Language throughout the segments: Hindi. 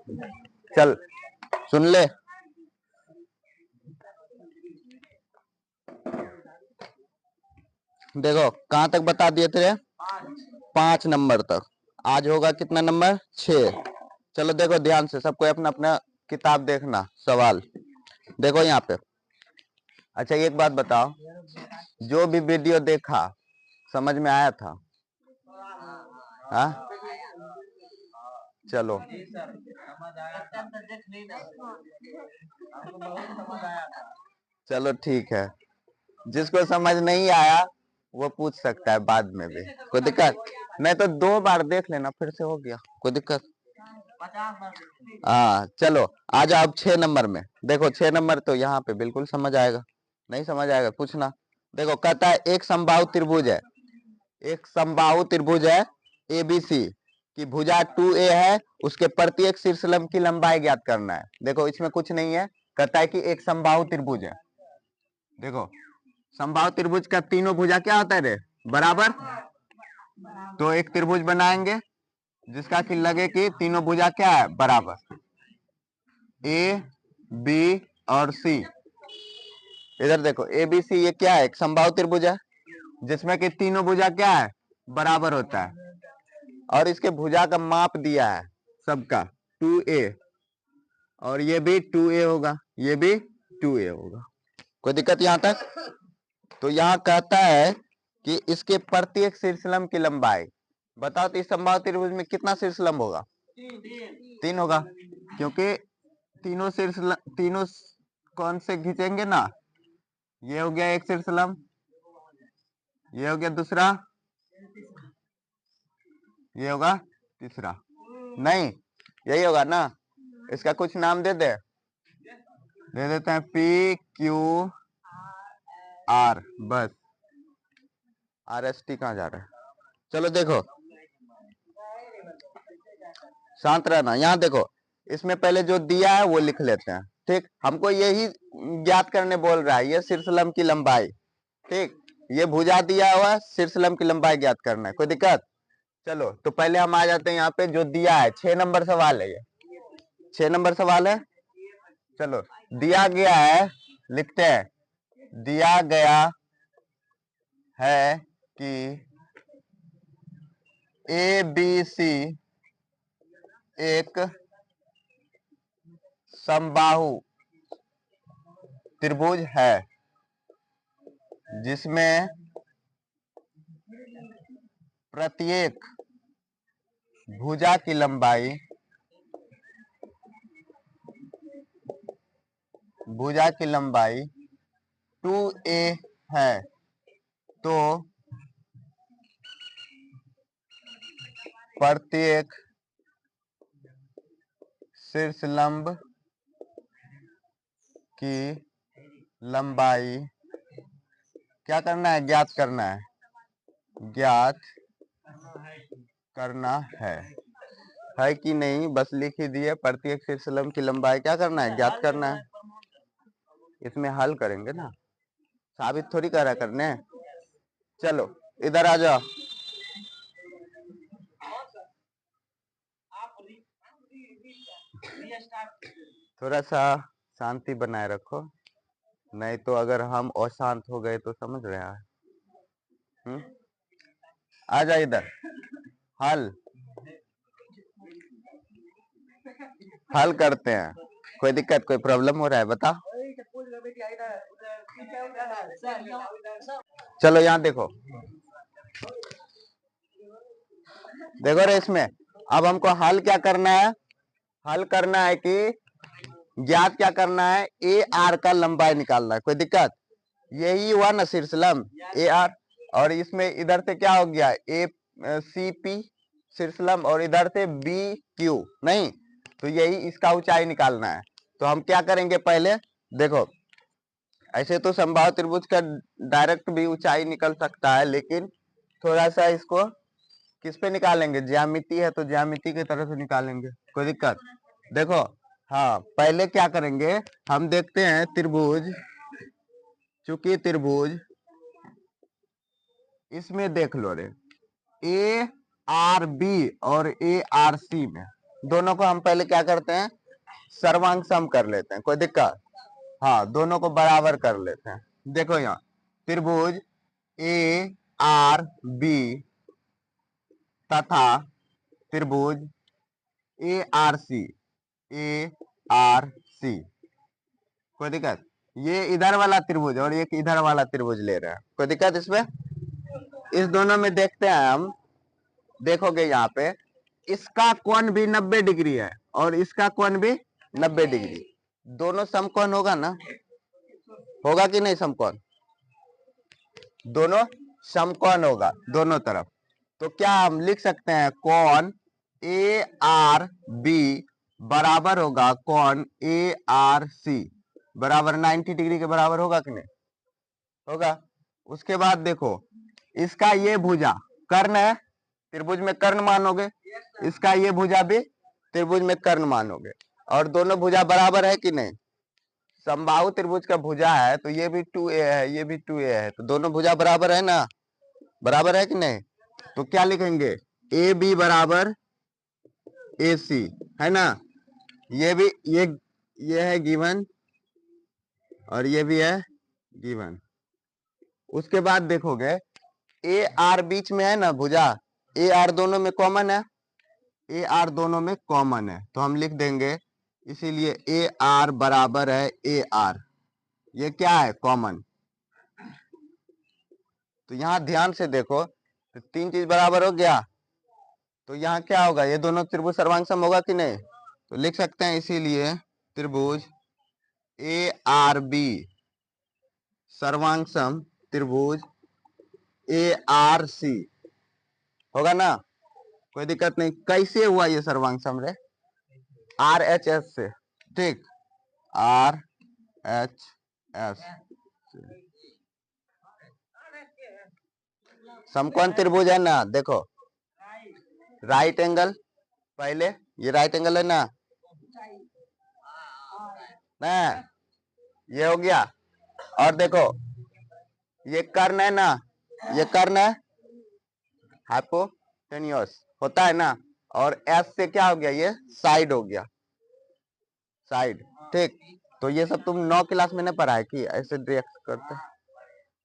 चल सुन ले, देखो कहां तक बता दिए थे, 5 नंबर तक। आज होगा कितना नंबर, 6। चलो देखो ध्यान से, सबको अपना अपना किताब देखना। सवाल देखो यहाँ पे। अच्छा एक बात बताओ, जो भी वीडियो देखा समझ में आया था? हाँ चलो चलो ठीक है, जिसको समझ नहीं आया वो पूछ सकता है बाद में भी, कोई दिक्कत नहीं। तो 2 बार देख लेना, फिर से हो गया, कोई दिक्कत। हाँ चलो आ जाओ अब 6 नंबर में। देखो 6 नंबर तो यहाँ पे बिल्कुल समझ आएगा, नहीं समझ आएगा पूछना। देखो कहता है एक समबाहु त्रिभुज है, एक समबाहु त्रिभुज है एबीसी की भुजा 2a है, उसके प्रत्येक शीर्षलंब की लंबाई ज्ञात करना है। देखो इसमें कुछ नहीं है, कहता है कि एक समबाहु त्रिभुज है। देखो समबाहु त्रिभुज का तीनों भुजा क्या होता है रे, बराबर। तो एक त्रिभुज बनाएंगे जिसका कि लगे कि तीनों भुजा क्या है, बराबर। ए बी और सी, इधर देखो ए बी सी, ये क्या है, एक समबाहु त्रिभुज है जिसमें कि तीनों भुजा क्या है, बराबर होता है। और इसके भुजा का माप दिया है सबका 2a, और ये भी 2a होगा, ये भी 2a होगा। कोई दिक्कत यहां तक? तो यहाँ कहता है कि इसके प्रत्येक शीर्षलंब की लंबाई बताओ। तो इस समबाहु त्रिभुज में कितना शीर्षलंब होगा, 3 होगा, क्योंकि तीनों कौन से खींचेंगे ना। ये हो गया एक शीर्षलंब, ये हो गया दूसरा, ये होगा तीसरा। नहीं यही होगा ना, इसका कुछ नाम दे देते हैं, पी क्यू आर, बस। आर एस टी कहाँ जा रहा है? चलो देखो शांत रहना। यहाँ देखो इसमें पहले जो दिया है वो लिख लेते हैं, ठीक। हमको यही ज्ञात करने बोल रहा है, ये शीर्षलंब की लंबाई, ठीक। ये भुजा दिया हुआ, शीर्षलंब की लंबाई ज्ञात करना है, कोई दिक्कत? चलो तो पहले हम आ जाते हैं यहाँ पे, जो दिया है 6 नंबर सवाल है, ये 6 नंबर सवाल है। चलो दिया गया है, लिखते हैं, दिया गया है कि ए बी सी एक समबाहु त्रिभुज है जिसमें प्रत्येक भुजा की लंबाई 2a है। तो प्रत्येक शीर्षलंब की लंबाई क्या करना है, ज्ञात करना है, ज्ञात करना है कि नहीं, बस लिख ही दिए। प्रत्येक शीर्षलंब की लंबाई क्या करना है, ज्ञात करना है। इसमें हल करेंगे ना, साबित थोड़ी करा करने। चलो इधर आ जाओ, थोड़ा सा शांति बनाए रखो, नहीं तो अगर हम अशांत हो गए तो समझ रहे हैं। आ जा इधर, हल करते हैं। कोई दिक्कत, कोई प्रॉब्लम हो रहा है बता। चलो यहाँ देखो, देखो रे इसमें अब हमको हल क्या करना है, हल करना है कि ज्ञात क्या करना है, ए आर का लंबाई निकालना है। कोई दिक्कत? यही हुआ ना शीर्षलंब ए आर, और इसमें इधर से क्या हो गया, ए सी पी शीर्षलंब, और इधर से बी क्यू, नहीं तो यही इसका ऊंचाई निकालना है। तो हम क्या करेंगे, पहले देखो ऐसे तो समबाहु त्रिभुज का डायरेक्ट भी ऊंचाई निकल सकता है, लेकिन थोड़ा सा इसको किस पे निकालेंगे, ज्यामिति है तो ज्यामिति की तरह से निकालेंगे। कोई दिक्कत? देखो हाँ पहले क्या करेंगे, हम देखते हैं त्रिभुज, चूंकि त्रिभुज इसमें देख लो रे, ए आर बी और ए आर सी में दोनों को हम पहले क्या करते हैं, सर्वांग सम कर लेते हैं, कोई दिक्कत? हाँ, दोनों को बराबर कर लेते हैं। देखो यहाँ त्रिभुज ए आर बी तथा त्रिभुज A R C, A R C, कोई दिक्कत? ये इधर वाला त्रिभुज और एक इधर वाला त्रिभुज ले रहे हैं, कोई दिक्कत इसमें? इस दोनों में देखते हैं हम, देखोगे यहाँ पे इसका कोण भी 90 डिग्री है और इसका कोण भी 90 डिग्री, दोनों समकोण होगा ना? होगा कि नहीं समकोण? दोनों समकोण होगा दोनों तरफ। तो क्या हम लिख सकते हैं कोण ए आर बी बराबर होगा कोण ए आर सी बराबर 90 डिग्री के बराबर होगा कि नहीं? होगा। उसके बाद देखो इसका ये भुजा कर्ण है, त्रिभुज में कर्ण मानोगे, इसका ये भुजा भी त्रिभुज में कर्ण मानोगे, और दोनों भुजा बराबर है कि नहीं? समबाहु त्रिभुज का भुजा है तो ये भी 2a है, ये भी 2a है, तो दोनों भुजा बराबर है ना? बराबर है कि नहीं? तो क्या लिखेंगे, ए बी बराबर ए सी, है ना? ये भी ये है गिवन और ये भी है गिवन। उसके बाद देखोगे ए आर बीच में है ना भुजा, ए आर दोनों में कॉमन है, ए आर दोनों में कॉमन है, तो हम लिख देंगे इसीलिए ए आर बराबर है ए आर, ये क्या है कॉमन। तो यहां ध्यान से देखो तो तीन चीज बराबर हो गया, तो यहाँ क्या होगा, ये दोनों त्रिभुज सर्वांग होगा कि नहीं? तो लिख सकते हैं इसीलिए त्रिभुज ए आर बी सर्वांग त्रिभुज ए आर सी होगा ना? कोई दिक्कत नहीं। कैसे हुआ ये सर्वांग सम रे? आर एच एस से, ठीक, आर एच एस समकोण त्रिभुज है ना? देखो राइट एंगल, पहले ये राइट एंगल है ना, ये हो गया, और देखो ये कर्ण है ना, ये कर्ण है, हाइपोटेन्यूस होता है ना, और एस से क्या हो गया, ये साइड हो गया, साइड, ठीक। तो ये सब तुम 9 क्लास में नहीं पढ़ा है कि ऐसे रिएक्ट करते हैं,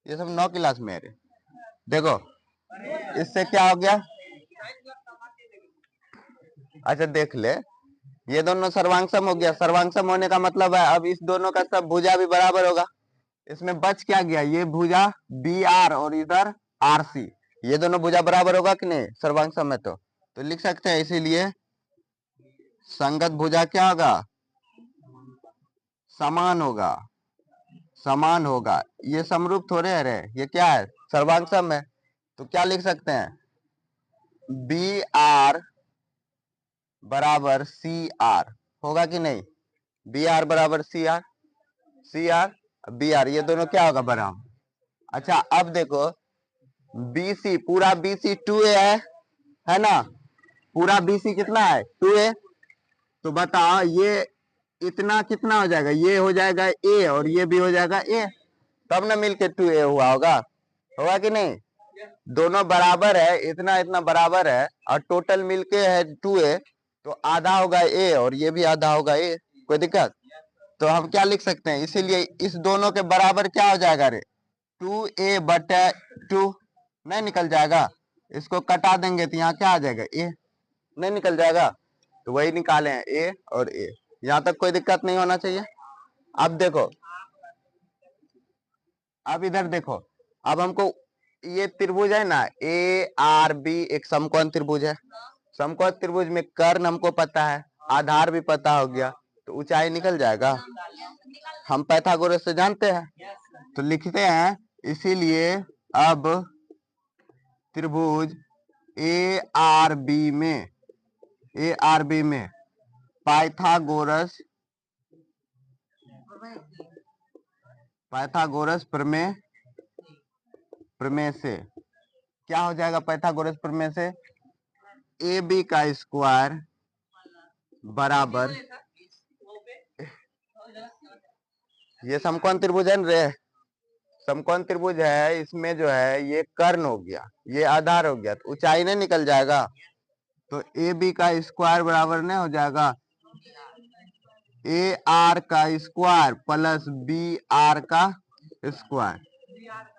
ये सब 9 क्लास में है। देखो इससे क्या हो गया, अच्छा देख ले, ये दोनों सर्वांगसम हो गया, सर्वांगसम होने का मतलब है अब इस दोनों का सब भुजा भी बराबर होगा। इसमें बच क्या गया, ये भुजा बी आर और इधर आर सी, ये दोनों भुजा बराबर होगा कि नहीं सर्वांगसम है? तो लिख सकते हैं इसीलिए संगत भुजा क्या होगा, समान होगा, समान होगा। ये समरूप थोड़े है रे, ये क्या है, सर्वांगसम है। तो क्या लिख सकते हैं, बी आर बराबर सी आर होगा कि नहीं? बी आर बराबर C R, C R B R, ये दोनों क्या होगा, बराबर। अच्छा अब देखो बीसी, पूरा बीसी 2a है ना? पूरा बीसी कितना है, 2a। तो बताओ ये इतना कितना हो जाएगा, ये हो जाएगा a और ये भी हो जाएगा a, तब ना मिलके 2a हुआ होगा, होगा कि नहीं? दोनों बराबर है, इतना इतना बराबर है और टोटल मिलके है 2a, तो आधा होगा a और ये भी आधा होगा a, कोई दिक्कत? तो हम क्या लिख सकते हैं, इसीलिए इस दोनों के बराबर क्या हो जाएगा रे, 2a बटा 2 नहीं निकल जाएगा, इसको कटा देंगे तो यहाँ क्या आ जाएगा, a नहीं निकल जाएगा, तो वही निकाले हैं a और a, यहाँ तक कोई दिक्कत नहीं होना चाहिए। अब देखो, अब इधर देखो, अब हमको ये त्रिभुज है ना ए आर बी, एक समकोण त्रिभुज है, समकोण त्रिभुज में कर्ण हमको पता है, आधार भी पता हो गया, तो ऊंचाई निकल जाएगा, हम पाइथागोरस से जानते हैं। तो लिखते हैं इसीलिए अब त्रिभुज ए आर बी में, ए आर बी में पाइथागोरस, पाइथागोरस प्रमेय, प्रमेय से क्या हो जाएगा, पाइथागोरस प्रमेय से ए बी का स्क्वायर बराबर, ये समकोण त्रिभुज है रे, समकोण त्रिभुज है, इसमें जो है ये कर्ण हो गया, ये आधार हो गया, तो ऊंचाई नहीं निकल जाएगा, तो ए बी का स्क्वायर बराबर नहीं हो जाएगा ए आर का स्क्वायर प्लस बी आर का स्क्वायर।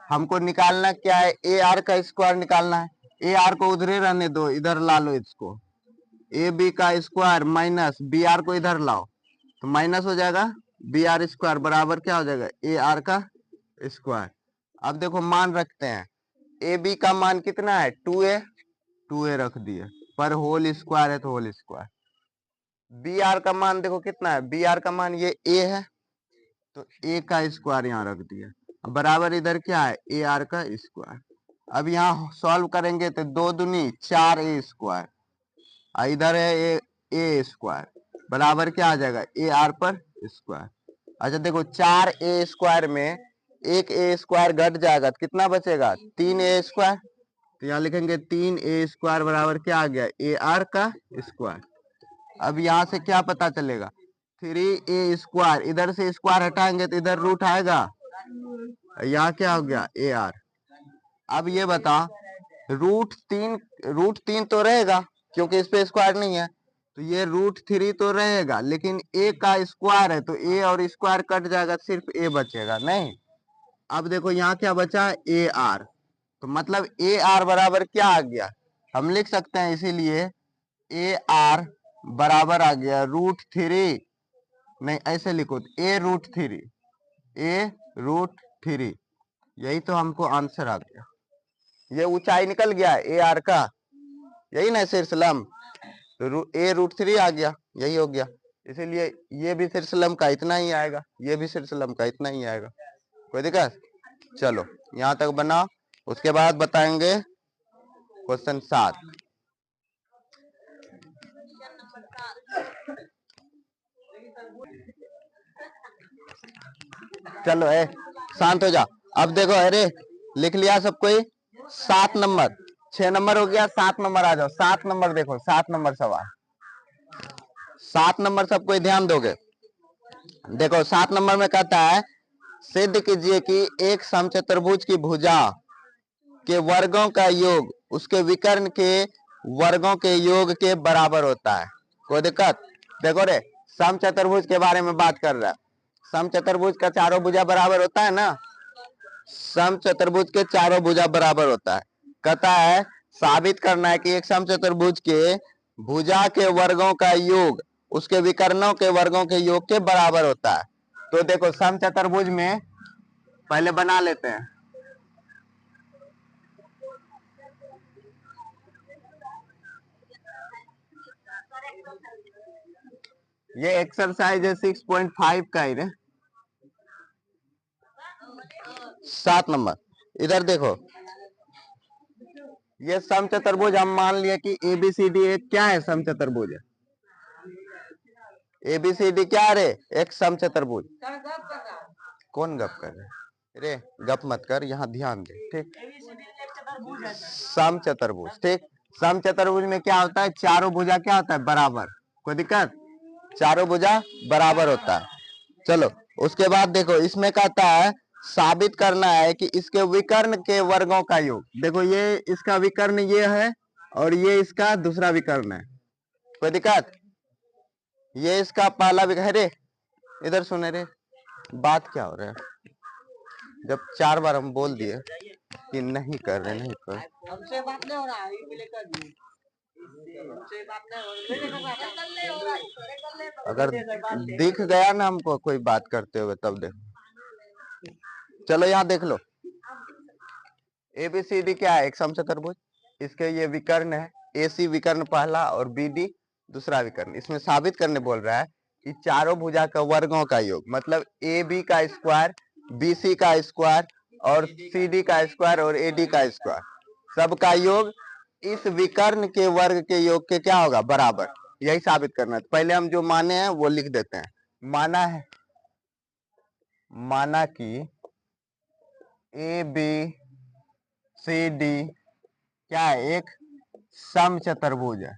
हमको निकालना क्या है, ए आर का स्क्वायर निकालना है। ए आर को उधर ही रहने दो, इधर ला लो इसको, ए बी का स्क्वायर माइनस बी आर को इधर लाओ तो माइनस हो जाएगा बी आर स्क्वायर बराबर क्या हो जाएगा ए आर का स्क्वायर। अब देखो मान रखते हैं, ए बी का मान कितना है 2a रख दिए, पर होल स्क्वायर है तो होल स्क्वायर। बी आर का मान देखो कितना है, बी आर का मान ये ए है तो ए का स्क्वायर यहाँ रख दिया, बराबर इधर क्या है ए आर का स्क्वायर। अब यहाँ सॉल्व करेंगे तो 2 दूनी 4a स्क्वायर, इधर है ए स्क्वायर बराबर क्या आ जाएगा ए आर पर स्क्वायर। अच्छा देखो 4a स्क्वायर में एक ए स्क्वायर घट जाएगा तो कितना बचेगा 3a स्क्वायर, तो यहाँ लिखेंगे 3a स्क्वायर बराबर क्या आ गया ए आर का स्क्वायर। अब यहाँ से क्या पता चलेगा 3a स्क्वायर, इधर से स्क्वायर हटाएंगे तो इधर रूट आएगा, यहाँ क्या हो गया ए आर। अब ये बता रूट तीन तो रहेगा क्योंकि इस पे स्क्वायर नहीं है, तो ये √3 तो रहेगा, लेकिन ए का स्क्वायर है तो ए और स्क्वायर कट जाएगा, सिर्फ ए बचेगा नहीं। अब देखो यहाँ क्या बचा ए आर, तो मतलब ए आर बराबर क्या आ गया, हम लिख सकते हैं इसीलिए ए आर बराबर आ गया √3, नहीं ऐसे लिखो ए√3, यही तो हमको आंसर आ गया। ये ऊंचाई निकल गया ए आर का, यही ना शीर्षलंब, तो a√3 आ गया, यही हो गया। इसीलिए ये भी शीर्षलंब का इतना ही आएगा, ये भी शीर्षलंब का इतना ही आएगा। कोई दिक्कत? चलो यहाँ तक बना, उसके बाद बताएंगे क्वेश्चन 7। चलो शांत हो जा। अब देखो अरे लिख लिया सब कोई, 7 नंबर, 6 नंबर हो गया, 7 नंबर आ जाओ। 7 नंबर देखो, 7 नंबर सवाल, 7 नंबर सब कोई ध्यान दोगे। देखो 7 नंबर में कहता है सिद्ध कीजिए कि एक समचतुर्भुज की भुजा के वर्गों का योग उसके विकर्ण के वर्गों के योग के बराबर होता है। कोई दिक्कत? देखो रे समचतुर्भुज के बारे में बात कर रहा है, समचतुर्भुज का चारों भुजा बराबर होता है ना, समचतुर्भुज के चारों भुजा बराबर होता है। कहता है साबित करना है कि एक समचतुर्भुज के भुजा के वर्गों का योग उसके विकर्णों के वर्गों के योग के बराबर होता है। तो देखो समचतुर्भुज में पहले बना लेते हैं, ये एक्सरसाइज है 6.5 का ही 7 नंबर। इधर देखो ये समचतुर्भुज हम मान लिए कि एबीसीडी एक क्या है समचतुर्भुज है, एबीसीडी क्या रे एक समचतुर्भुज। कौन गप कर रहे रे, गप मत कर, यहाँ ध्यान दे ठीक। समचतुर्भुज ठीक, समचतुर्भुज में क्या होता है चारों भुजा क्या होता है बराबर। कोई दिक्कत? चारों भुजा बराबर होता है। चलो उसके बाद देखो इसमें कहता है साबित करना है कि इसके विकर्ण के वर्गों का योग। देखो ये इसका विकर्ण ये है और ये इसका दूसरा विकर्ण है। कोई दिक्कत? ये इसका पहला विकर्ण रे, इधर सुने रे बात क्या हो रहा है, जब 4 बार हम बोल दिए कि नहीं कर रहे, नहीं कर, हमसे बात नहीं हो रहा है, अगर दिख गया ना हमको कोई बात करते हुए तब देखो। चलो यहाँ देख लो एबीसीडी क्या है एक समचतुर्भुज, इसके ये विकर्ण है, एसी विकर्ण पहला और बीडी दूसरा विकर्ण। इसमें साबित करने बोल रहा है कि चारों भुजा का वर्गों का योग, मतलब ए बी का स्क्वायर, बी सी का स्क्वायर और सी डी का स्क्वायर और ए डी का स्क्वायर, सबका योग इस विकर्ण के वर्ग के योग के क्या होगा बराबर। यही साबित करना है। पहले हम जो माने हैं वो लिख देते हैं। माना कि ए बी सी डी क्या है एक समचतुर्भुज है,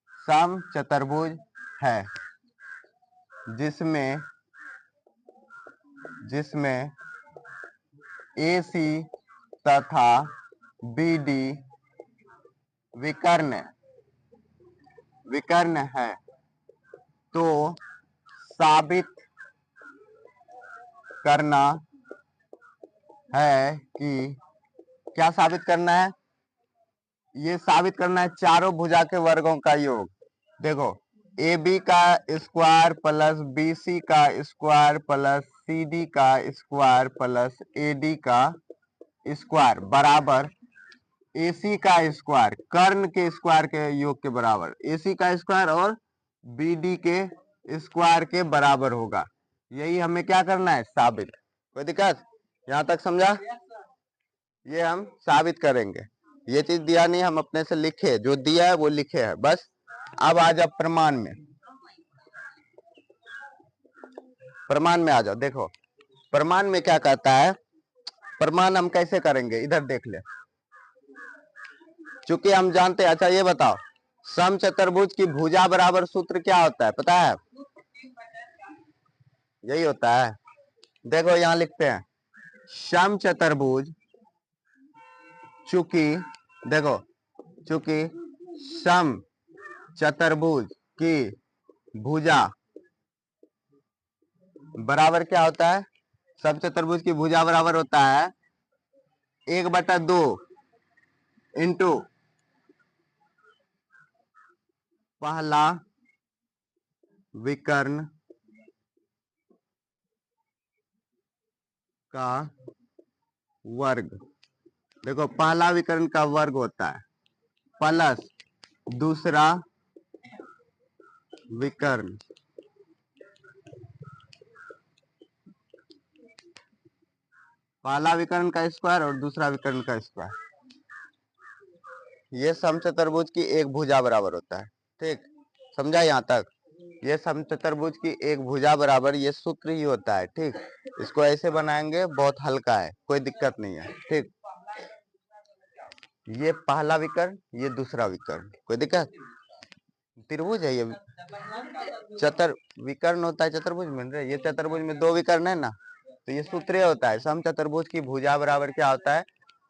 समचतुर्भुज है जिसमें ए सी तथा बी डी विकर्ण विकर्ण है तो साबित करना है कि, क्या साबित करना है? ये साबित करना है चारों भुजा के वर्गों का योग। देखो, ए बी का स्क्वायर प्लस बी सी का स्क्वायर प्लस सी डी का स्क्वायर प्लस ए डी का स्क्वायर बराबर ए सी का स्क्वायर, कर्ण के स्क्वायर के योग के बराबर, ए सी का स्क्वायर और बी डी के स्क्वायर के बराबर होगा। यही हमें क्या करना है? साबित। कोई दिक्कत? यहां तक समझा? ये हम साबित करेंगे। ये चीज दिया नहीं, हम अपने से लिखे, जो दिया है वो लिखे है बस। अब आ जाओ प्रमाण में, प्रमाण में आ जाओ। देखो प्रमाण में क्या कहता है, प्रमाण हम कैसे करेंगे इधर देख ले। चूंकि हम जानते हैं, अच्छा ये बताओ, समचतुर्भुज की भुजा बराबर सूत्र क्या होता है पता है? यही होता है। देखो यहां लिखते हैं समचतुर्भुज, चूंकि देखो, चूंकि समचतुर्भुज की भुजा बराबर क्या होता है? समचतुर्भुज की भुजा बराबर होता है 1/2 इंटू पहला विकर्ण का वर्ग। देखो पहला विकर्ण का वर्ग होता है प्लस दूसरा विकर्ण पहला विकर्ण का स्क्वायर और दूसरा विकर्ण का स्क्वायर। ये समचतुर्भुज की एक भुजा बराबर होता है। ठीक, समझा यहां तक? ये समचतुर्भुज की एक भुजा बराबर ये सूत्र ही होता है। ठीक, इसको ऐसे बनाएंगे, बहुत हल्का है, कोई दिक्कत नहीं है। ठीक, ये पहला विकर्ण, ये दूसरा विकर्ण, कोई दिक्कत? त्रिभुज है ये, विकर्ण होता है चतुर्भुज में। ये चतुर्भुज में 2 विकर्ण है ना, तो ये सूत्र होता है समचतुर्भुज की भुजा बराबर क्या होता है?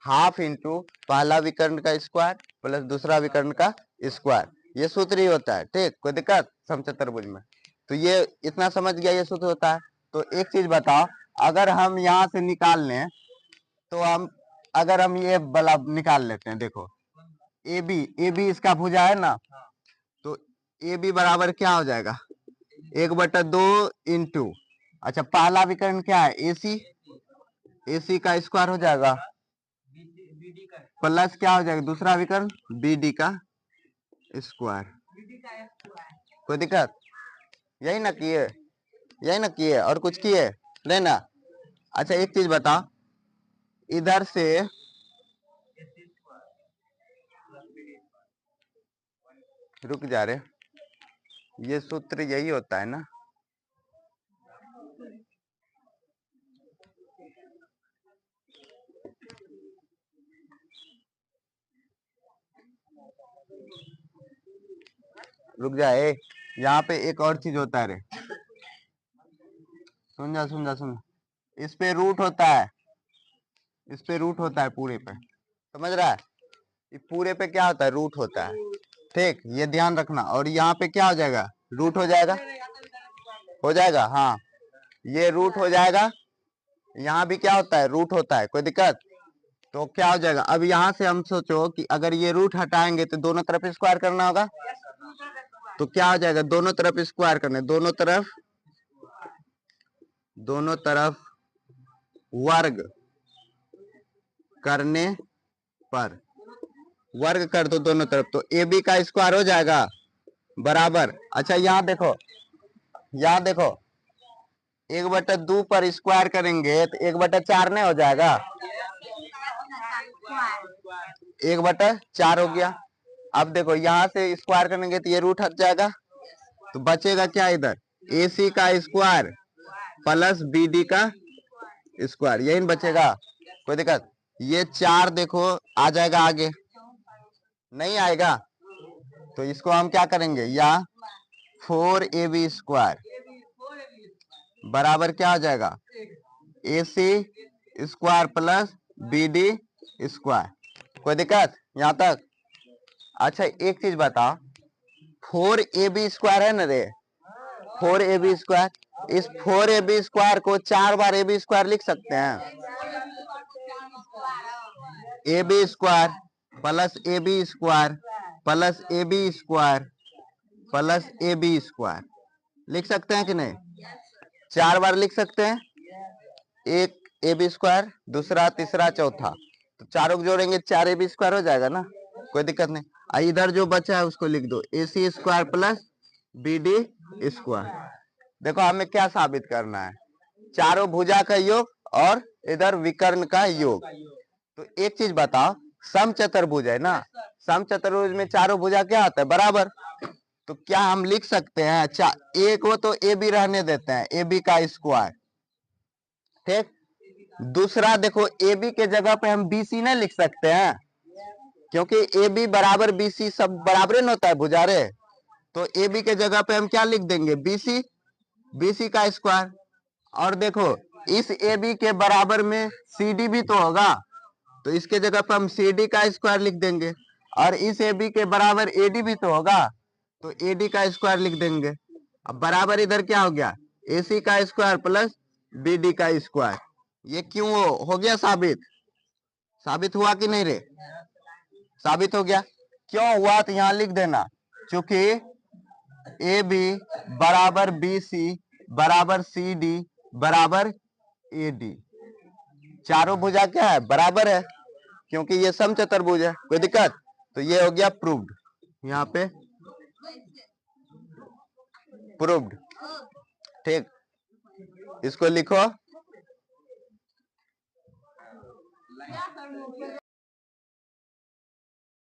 हाफ इंटू पहला विकर्ण का स्क्वायर प्लस दूसरा विकर्ण का स्क्वायर। ये सूत्र ही होता है। ठीक, कोई दिक्कत समचतुर्भुज में? तो ये इतना समझ गया, ये सूत्र होता है। तो एक चीज बताओ, अगर हम यहाँ से निकाल लें तो हम, अगर हम ये वाला निकाल लेते हैं, देखो ए बी इसका भुजा है ना, तो ए बी बराबर क्या हो जाएगा? 1/2 इंटू, अच्छा पहला विकर्ण क्या है? ए सी का स्क्वायर हो जाएगा प्लस क्या हो जाएगा? दूसरा विकर्ण बी डी का स्क्वायर। कोई दिक्कत? यही ना किए, यही ना किए, और कुछ किए नहीं ना? अच्छा एक चीज बता, इधर से रुक जा रहे, ये सूत्र यही होता है ना? रुक जाए, यहाँ पे एक और चीज होता है रे, सुन जा सुन जा सुन। इस पे रूट होता है, इस पे रूट होता है पूरे पे, समझ रहा है? ये पूरे पे क्या होता है? रूट होता है। ठीक, ये ध्यान रखना। और यहाँ पे क्या हो जाएगा? रूट हो जाएगा, हो जाएगा। हाँ, ये रूट हो जाएगा, यहाँ भी क्या होता है? रूट होता है। कोई दिक्कत? तो क्या हो जाएगा? अब यहाँ से हम सोचो कि अगर ये रूट हटाएंगे तो दोनों तरफ स्क्वायर करना होगा, तो क्या हो जाएगा? दोनों तरफ स्क्वायर करने, दोनों तरफ वर्ग करने पर, वर्ग कर दो दोनों तरफ, तो ए बी का स्क्वायर हो जाएगा बराबर। अच्छा यहाँ देखो, यहाँ देखो, 1/2 पर स्क्वायर करेंगे तो 1/4 नहीं हो जाएगा? 1/4 हो गया। अब देखो यहाँ से स्क्वायर करेंगे तो ये रूट हट जाएगा, तो बचेगा क्या इधर? ए सी का स्क्वायर प्लस बी डी का स्क्वायर, यही बचेगा। कोई दिक्कत? ये 4 देखो आ जाएगा आगे, नहीं आएगा? तो इसको हम क्या करेंगे, या 4ab स्क्वायर बराबर क्या हो जाएगा? A C square plus B D square. कोई दिक्कत यहाँ तक? अच्छा एक चीज बता, 4ab² है ना रे, 4ab²। इस 4ab² को 4 बार ab² लिख सकते हैं। ab² plus ab² plus ab² plus ab² लिख सकते हैं कि नहीं? 4 बार लिख सकते हैं। एक ab², दूसरा, तीसरा, चौथा, तो चारों को जोड़ेंगे 4 ab² हो जाएगा ना, कोई दिक्कत नहीं। इधर जो बचा है उसको लिख दो ac² प्लस bd²। देखो हमें क्या साबित करना है, चारों भुजा का योग और इधर विकर्ण का योग। तो एक चीज बताओ, समचतुर्भुज है ना, समचतुर्भुज में चारों भुजा क्या होता है? बराबर। तो क्या हम लिख सकते हैं, अच्छा ए को तो ए बी रहने देते हैं, ए बी का स्क्वायर, ठीक। दूसरा देखो, ए बी के जगह पे हम बी सी नहीं लिख सकते हैं, क्योंकि ए बी बराबर बी सी सब बराबर नहीं होता है भुजारे। तो ए बी के जगह पे हम क्या लिख देंगे? बी सी का स्क्वायर। और देखो इस ए बी के बराबर में सी डी भी तो होगा, तो इसके जगह पे हम सी डी का स्क्वायर लिख देंगे। और इस ए बी के बराबर ए डी भी तो होगा, तो ए डी का स्क्वायर लिख देंगे। अब बराबर इधर क्या हो गया? ए सी का स्क्वायर प्लस बी डी का स्क्वायर। ये क्यों हो गया साबित? साबित हुआ कि नहीं रे? साबित हो गया। क्यों हुआ? तो यहां लिख देना, क्योंकि ए बी बराबर बी सी बराबर सी डी बराबर ए डी, चारों भुजा क्या है? बराबर है, क्योंकि ये समचतुर्भुज है। कोई दिक्कत? तो ये हो गया प्रूव्ड, यहाँ पे प्रूव्ड, ठीक। इसको लिखो